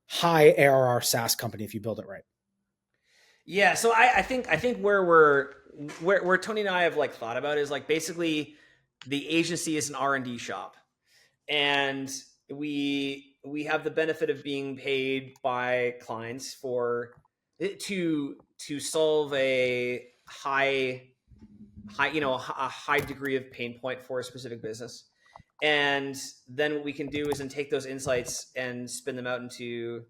high ARR SaaS company if you build it right. Yeah, so I think where Tony and I have like thought about is like basically the agency is an R&D shop, and we have the benefit of being paid by clients to solve a high degree of pain point for a specific business. And then what we can do is then take those insights and spin them out into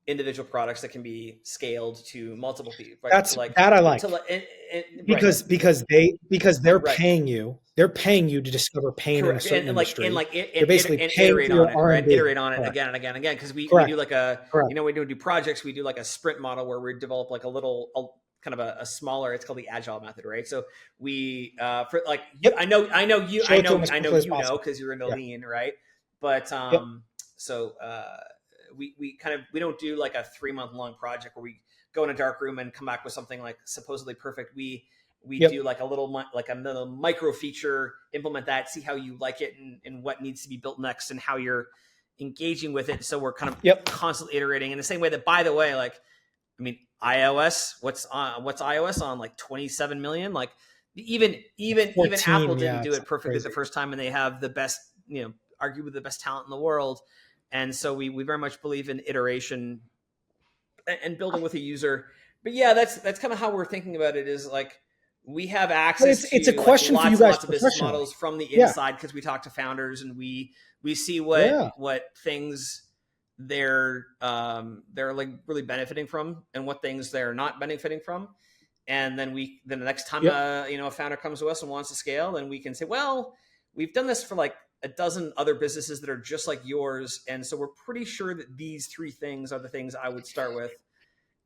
individual products that can be scaled to multiple people. Right? That I like. Because they're paying you. They're paying you to discover pain in a certain industry. They're basically iterate on it, right? Iterate on it again and again and again. Because we do like we do projects. We do like a sprint model where we develop like kind of a smaller, it's called the agile method, right? So we for like I know you because you're in the lean, right? But so we don't do like a 3-month long project where we go in a dark room and come back with something like supposedly perfect. We do like a little micro feature, implement that, see how you like it and what needs to be built next and how you're engaging with it. So we're kind of constantly iterating in the same way that, by the way, like, I mean, iOS, what's iOS on, like 27 million? Like even 14, Apple didn't do it perfectly the first time, and they have the best, arguably the best talent in the world. And so we very much believe in iteration and building with a user. But yeah, that's kind of how we're thinking about it, is like we have access it's a question for you guys, lots of business models from the inside, because we talk to founders and we see what things they're like really benefiting from and what things they're not benefiting from. And then the next time a founder comes to us and wants to scale, then we can say, well, we've done this for like a dozen other businesses that are just like yours, and so we're pretty sure that these 3 things are the things I would start with.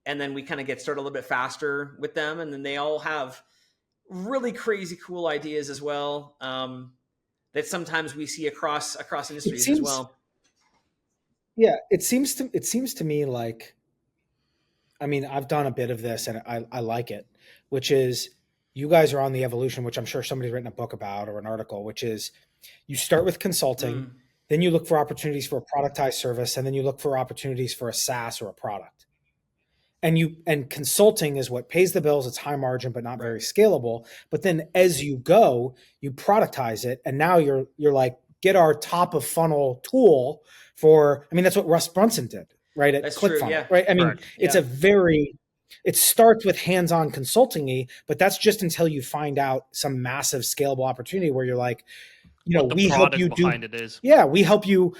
And then we kind of get started a little bit faster with them, and then they all have really crazy cool ideas as well, that sometimes we see across industries as well. Yeah, it seems to me like, I mean, I've done a bit of this and I like it, which is you guys are on the evolution, which I'm sure somebody's written a book about or an article, which is you start with consulting, then you look for opportunities for a productized service, and then you look for opportunities for a SaaS or a product. And consulting is what pays the bills. It's high margin, but not very scalable. But then as you go, you productize it, and now you're like, get our top of funnel tool for, I mean, that's what Russ Brunson did, right? At ClickFunnels, right? I mean, it's it starts with hands-on consulting-y, but that's just until you find out some massive scalable opportunity where you're like, we help you we help you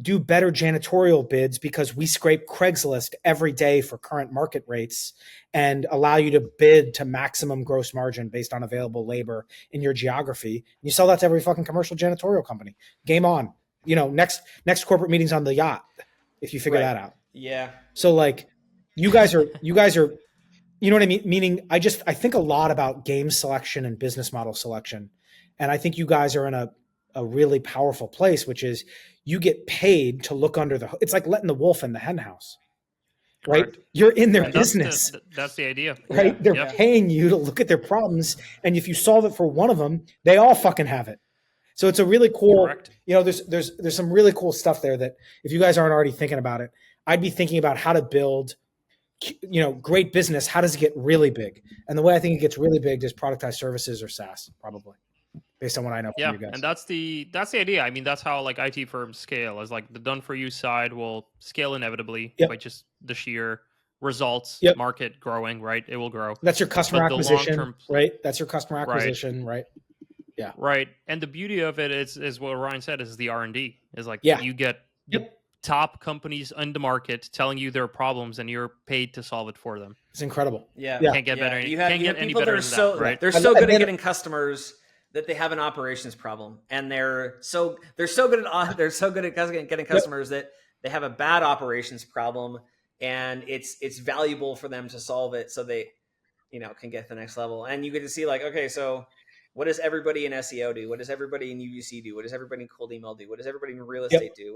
do better janitorial bids because we scrape Craigslist every day for current market rates and allow you to bid to maximum gross margin based on available labor in your geography. You sell that to every fucking commercial janitorial company. Game on. Next corporate meeting's on the yacht if you figure that out. Yeah. So like you guys are, you know what I mean? Meaning I think a lot about game selection and business model selection. And I think you guys are in a really powerful place, which is you get paid to look under the, it's like letting the wolf in the hen house, right? Correct. You're in their business. That's the idea. Right? Yeah. They're paying you to look at their problems. And if you solve it for one of them, they all fucking have it. So it's a really cool, Correct. there's some really cool stuff there that if you guys aren't already thinking about it, I'd be thinking about how to build, great business. How does it get really big? And the way I think it gets really big is productized services or SaaS, probably, based on what I know from Yeah, you guys. and that's the idea. I mean, that's how like IT firms scale. Is like the done for you side will scale inevitably Yep. by just the sheer results, Yep. market growing, right? It will grow. That's your customer But the acquisition, long-term right? That's your customer Right. acquisition, right? Yeah. Right. And the beauty of it is what Ryan said is the R&D. Is like Yeah. you get the Yep. top companies in the market telling you their problems and you're paid to solve it for them. It's incredible. Yeah. Yeah. Can't get better. You have Can't get any people better that are than so that, right? they're so good at getting customers that they have an operations problem, and they're so good at getting customers that they have a bad operations problem, and it's valuable for them to solve it so they can get to the next level. And you get to see like, okay, so what does everybody in SEO do? What does everybody in UGC do? What does everybody in cold email do? What does everybody in real estate do?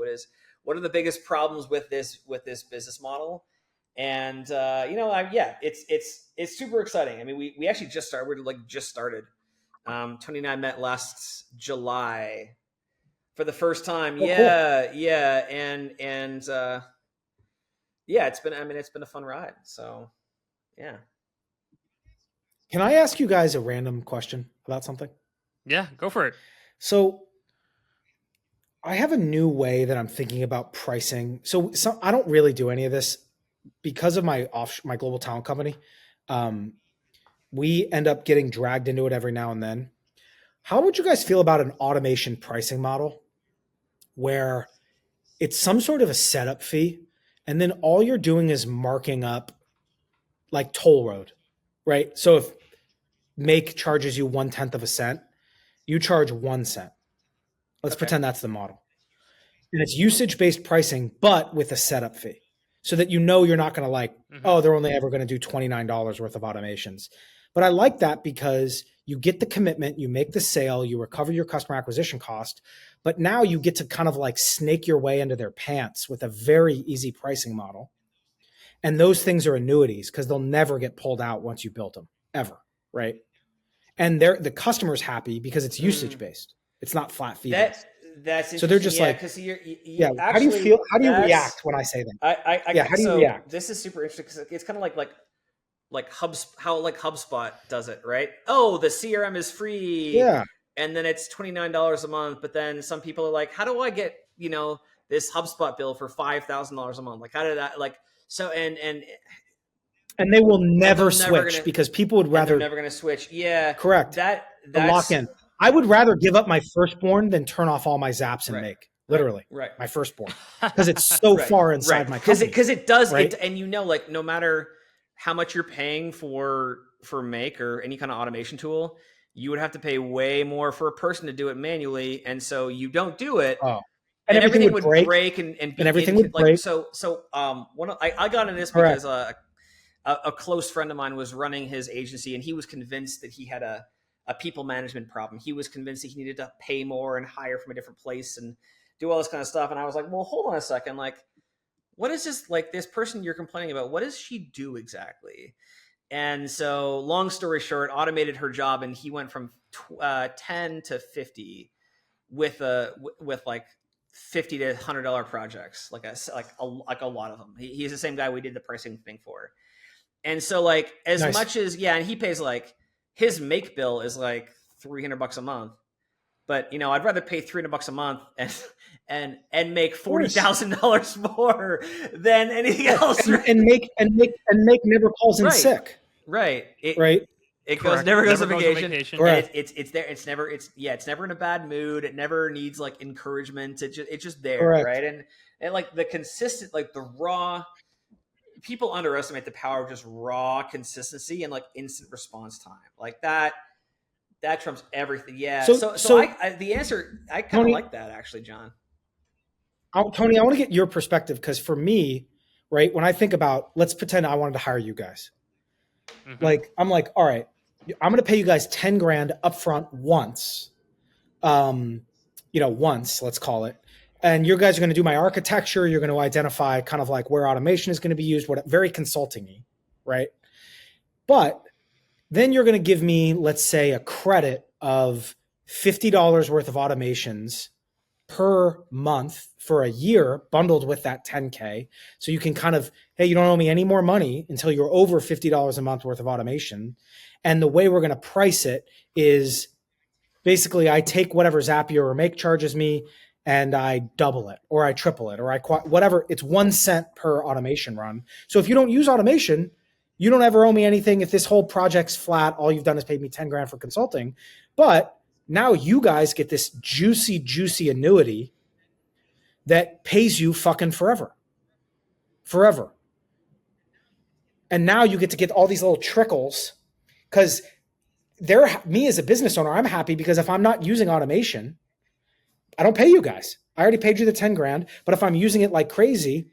What are the biggest problems with this business model? And it's super exciting. I mean, we actually just started. We're just started. Tony and I met last July for the first time. Oh, yeah, cool. yeah, and it's been a fun ride. So yeah. Can I ask you guys a random question about something? Yeah, go for it. So I have a new way that I'm thinking about pricing. So I don't really do any of this because of my global talent company. We end up getting dragged into it every now and then. How would you guys feel about an automation pricing model where it's some sort of a setup fee, and then all you're doing is marking up like toll road, right? So if Make charges you 1/10 of a cent, you charge 1 cent. Let's pretend that's the model. And it's usage-based pricing, but with a setup fee, so that you're not going to they're only ever going to do $29 worth of automations. But I like that because you get the commitment, you make the sale, you recover your customer acquisition cost, but now you get to kind of like snake your way into their pants with a very easy pricing model. And those things are annuities because they'll never get pulled out once you built them, ever, right? And the customer's happy because it's usage-based. It's not flat fee. That's interesting. So they're just actually, how do you feel? How do you react when I say that? How do you react? This is super interesting because it's kind of like HubSpot does it, right? Oh, the CRM is free. Yeah. And then it's $29 a month. But then some people are like, how do I get, this HubSpot bill for $5,000 a month? Like, how did that and they will never switch because people would rather. They're never going to switch. Yeah. Correct. That's lock in. I would rather give up my firstborn than turn off all my zaps and Make. Literally. Right. My firstborn. Because it's so far inside my company. Because it does. Right? And like no matter how much you're paying for Make or any kind of automation tool, you would have to pay way more for a person to do it manually. And so you don't do it. Oh. And everything would break and everything would break. I got into this because a close friend of mine was running his agency, and he was convinced that he had a people management problem. He was convinced that he needed to pay more and hire from a different place and do all this kind of stuff. And I was like, well, hold on a second. Like, what is this, like this person you're complaining about? What does she do exactly? And so long story short, automated her job, and he went from 10 to 50 with like $50 to $100 projects, like a lot of them. He's the same guy we did the pricing thing for. And so like as much as, and he pays like his Make bill is like $300 a month, but I'd rather pay $300 a month and make $40,000 more than anything else. And make never calls in sick. Right. It never goes on vacation. Correct. It's there. It's never in a bad mood. It never needs like encouragement. It's just there. Correct. Right. And like the consistent, like the raw, people underestimate the power of just raw consistency and like instant response time. Like that trumps everything. Yeah. So the answer, I kind of like that actually, John. Tony, I want to get your perspective because for me, right, when I think about, let's pretend I wanted to hire you guys. Mm-hmm. Like, I'm like, all right, I'm going to pay you guys 10 grand upfront once, once, let's call it. And you guys are going to do my architecture. You're going to identify kind of like where automation is going to be used, very consulting-y, right? But then you're going to give me, let's say, a credit of $50 worth of automations per month for a year bundled with that 10K. So you can kind of, hey, you don't owe me any more money until you're over $50 a month worth of automation. And the way we're going to price it is basically I take whatever Zapier or Make charges me and I double it or I triple it or whatever. It's 1 cent per automation run. So if you don't use automation, you don't ever owe me anything. If this whole project's flat, all you've done is paid me 10 grand for consulting. But now you guys get this juicy, juicy annuity that pays you fucking forever. Forever. And now you get to get all these little trickles because me as a business owner, I'm happy because if I'm not using automation, I don't pay you guys. I already paid you the 10 grand, but if I'm using it like crazy,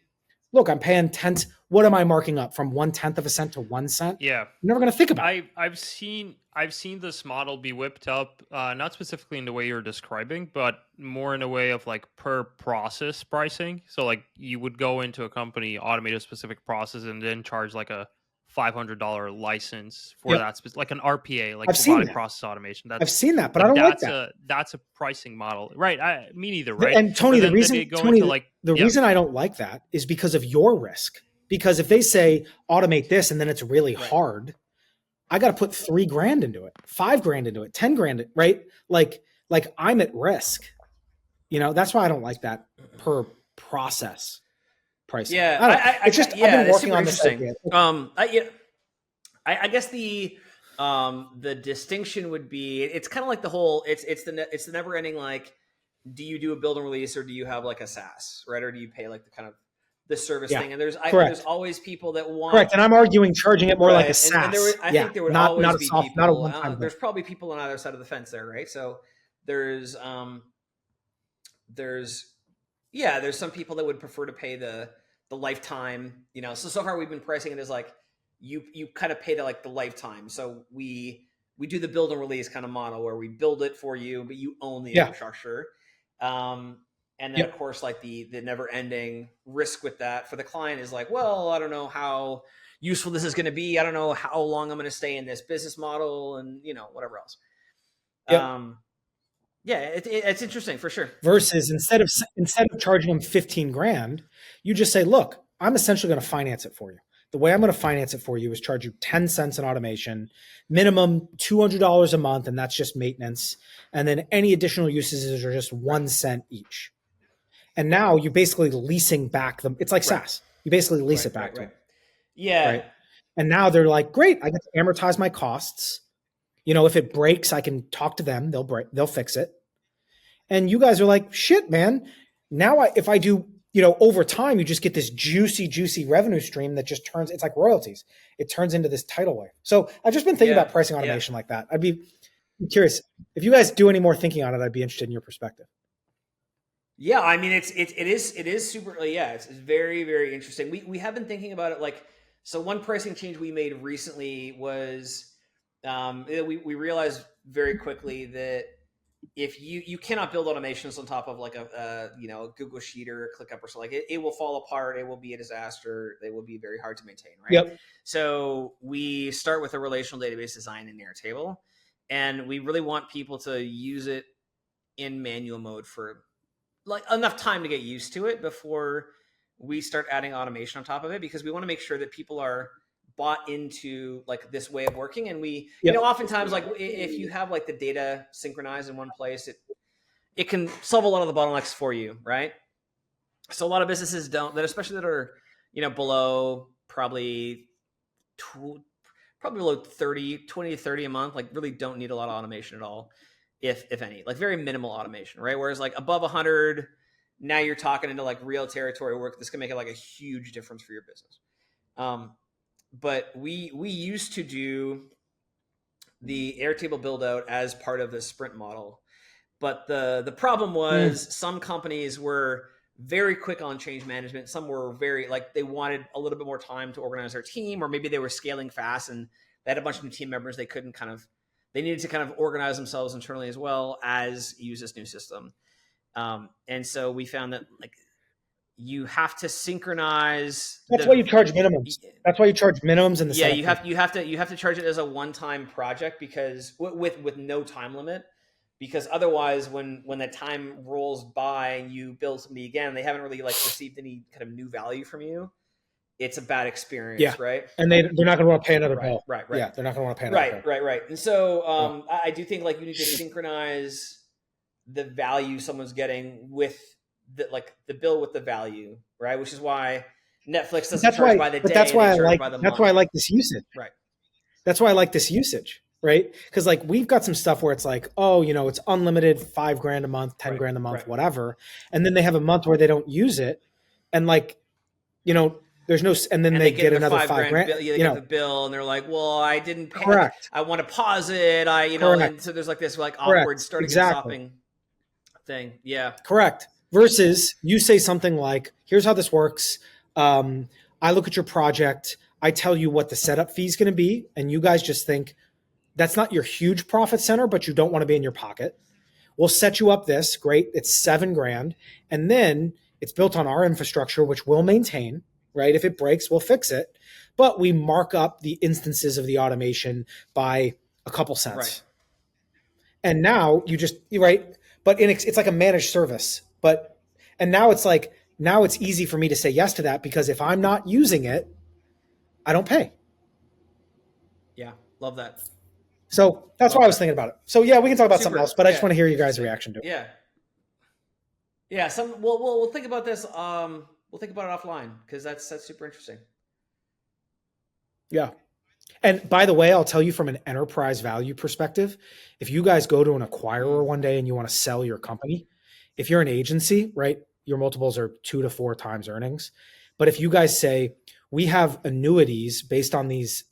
look, I'm paying tenths. What am I marking up from 1/10 of a cent to 1 cent? Yeah. I'm never going to think about it. I've seen this model be whipped up, not specifically in the way you're describing, but more in a way of like per process pricing. So like you would go into a company, automate a specific process, and then charge like a $500 license for that, like an RPA, like robotic process automation. I've seen that, but I don't like that. That's a pricing model, right? Me neither, right? And Tony, the reason I don't like that is because of your risk. Because if they say automate this and then it's really hard, I got to put 3 grand into it, 5 grand into it, 10 grand, right? Like I'm at risk. That's why I don't like that per process pricing. Yeah, it's just I've been working on this idea. I guess the distinction would be it's kind of like the whole it's the never ending like, do you do a build and release or do you have like a SaaS, right? Or do you pay like the kind of the service thing? And there's always people that want correct. And I'm arguing charging it more like a SaaS. And I think there would always be people. Not a one-time there's probably people on either side of the fence there, right? So there's some people that would prefer to pay the lifetime, so far we've been pricing it as like you kind of pay the lifetime. So we do the build and release kind of model where we build it for you, but you own the infrastructure. And then of course, like the never ending risk with that for the client is like, well, I don't know how useful this is going to be. I don't know how long I'm going to stay in this business model and whatever else. It's interesting for sure. Versus instead of charging them 15 grand, you just say, look, I'm essentially going to finance it for you. The way I'm going to finance it for you is charge you 10 cents in automation, minimum $200 a month, and that's just maintenance. And then any additional uses are just 1 cent each. And now you're basically leasing back them. It's like SaaS. You basically lease it back to them. Yeah. Right? And now they're like, great, I get to amortize my costs. If it breaks, I can talk to them. They'll fix it. And you guys are like, shit, man. Now if I do, over time, you just get this juicy revenue stream that just turns, it's like royalties. It turns into this tidal wave. So I've just been thinking about pricing automation like that. I'm curious if you guys do any more thinking on it. I'd be interested in your perspective. Yeah, I mean, it is super. It's very, very interesting. We have been thinking about it. So one pricing change we made recently was we realized very quickly that if you cannot build automations on top of like a Google Sheet or a ClickUp or something, it will fall apart. It will be a disaster. They will be very hard to maintain, right? Yep. So we start with a relational database design in Airtable, and we really want people to use it in manual mode for like enough time to get used to it before we start adding automation on top of it, because we want to make sure that people are bought into like this way of working. And we, oftentimes like if you have like the data synchronized in one place, it can solve a lot of the bottlenecks for you. Right. So a lot of businesses don't, especially that are, below probably below 20 to 30 a month, like really don't need a lot of automation at all. If any, like very minimal automation, right? Whereas like above 100, now you're talking into like real territory work. This can make it like a huge difference for your business. But we used to do the Airtable build out as part of the sprint model. But the problem was some companies were very quick on change management. Some were very they wanted a little bit more time to organize their team, or maybe they were scaling fast and they had a bunch of new team members. They needed to kind of organize themselves internally as well as use this new system. And so we found that you have to synchronize. That's why you charge minimums. That's why you charge minimums in the you have to charge it as a one-time project, because with no time limit, because otherwise when that time rolls by and you build somebody again, they haven't really like received any kind of new value from you. It's a bad experience, Yeah. right? And they're not going to want to pay another Right, bill. right. Yeah, they're not going to want to pay another bill. Right. And so I do think like you need to synchronize the value someone's getting with the bill with the value, right? Which is why Netflix doesn't charge by the day. That's why I like this usage. Right. That's why I like this usage, right? Because like we've got some stuff where it's like, oh, you know, it's unlimited, $5,000 a month, 10 grand a month, whatever. And then they have a month where they don't use it. And like, you know, there's no, and then they get another $5,000. Bill, they get the bill and they're like, well, I didn't pay. Correct. I want to pause it. And so there's like this like awkward starting and stopping thing. Yeah. Correct. Versus you say something like, here's how this works. I look at your project. I tell you what the setup fee is going to be. And you guys just think that's not your huge profit center, but you don't want to be in your pocket. We'll set you up this. Great. It's $7,000. And then it's built on our infrastructure, which we'll maintain, right? If it breaks, we'll fix it. But we mark up the instances of the automation by a couple cents. Right. And now right. But it's like a managed service. And now it's easy for me to say yes to that because if I'm not using it, I don't pay. Yeah, love that. So that's why I was thinking about it. So yeah, we can talk about something else, but I just want to hear you guys' reaction to it. Yeah. Yeah, we'll think about this. We'll think about it offline because that's super interesting. Yeah. And by the way, I'll tell you from an enterprise value perspective, if you guys go to an acquirer one day and you want to sell your company, if you're an agency, right, your multiples are 2 to 4 times earnings. But if you guys say, we have annuities based on these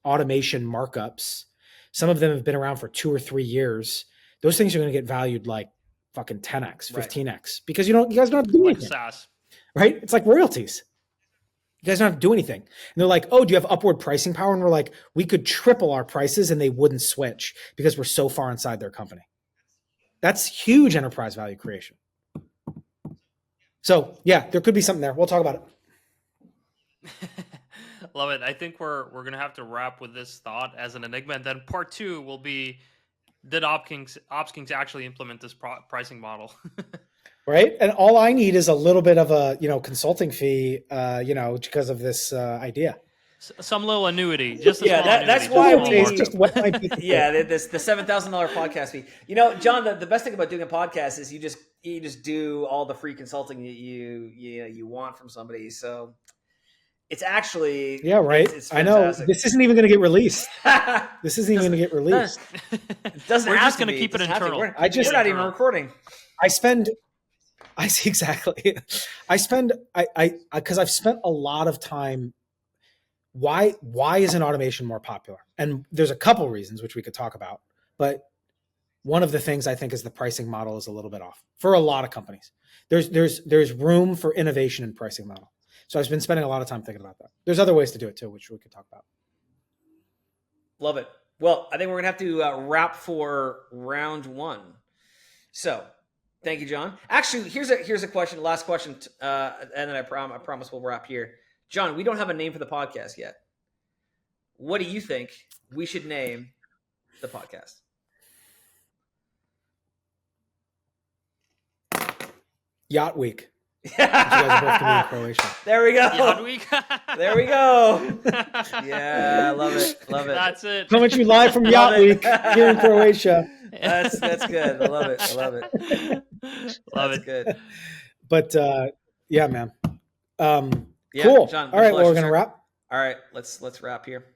automation markups, some of them have been around for 2 or 3 years, those things are going to get valued like fucking 10x, 15x, because you guys don't have to do anything. SaaS. Right? It's like royalties. You guys don't have to do anything. And they're like, oh, do you have upward pricing power? And we're like, we could triple our prices and they wouldn't switch because we're so far inside their company. That's huge enterprise value creation. So yeah, there could be something there. We'll talk about it. Love it. I think we're going to have to wrap with this thought as an enigma. And then part 2 will be, did OpsKings actually implement this pricing model? Right. And all I need is a little bit of a, consulting fee, because of this idea. Some little annuity. Just that's why we just what might be. Yeah, the $7,000 podcast fee. John, the best thing about doing a podcast is you just do all the free consulting that you want from somebody. So it's actually right. It's I know this isn't even going to get released. This isn't even going to get released. It doesn't. We're have just to going to keep it internal. We're not even recording. I see exactly. Because I've spent a lot of time. Why isn't automation more popular? And there's a couple reasons which we could talk about, but one of the things I think is the pricing model is a little bit off for a lot of companies. There's room for innovation in pricing model. So I've been spending a lot of time thinking about that. There's other ways to do it too, which we could talk about. Love it. Well, I think we're gonna have to wrap for round 1. So thank you, John. Actually, here's a question, last question, and then I promise we'll wrap here. John, we don't have a name for the podcast yet. What do you think we should name the podcast? Yacht Week. You guys are both going to be in Croatia. There we go. Yacht Week. There we go. Yeah, love it. That's it. Coming to you live from Yacht Week here in Croatia. That's good. I love it. Love it. Good. But yeah, man. Yeah, cool. John, all right, well, we're going to wrap. All right, let's wrap here.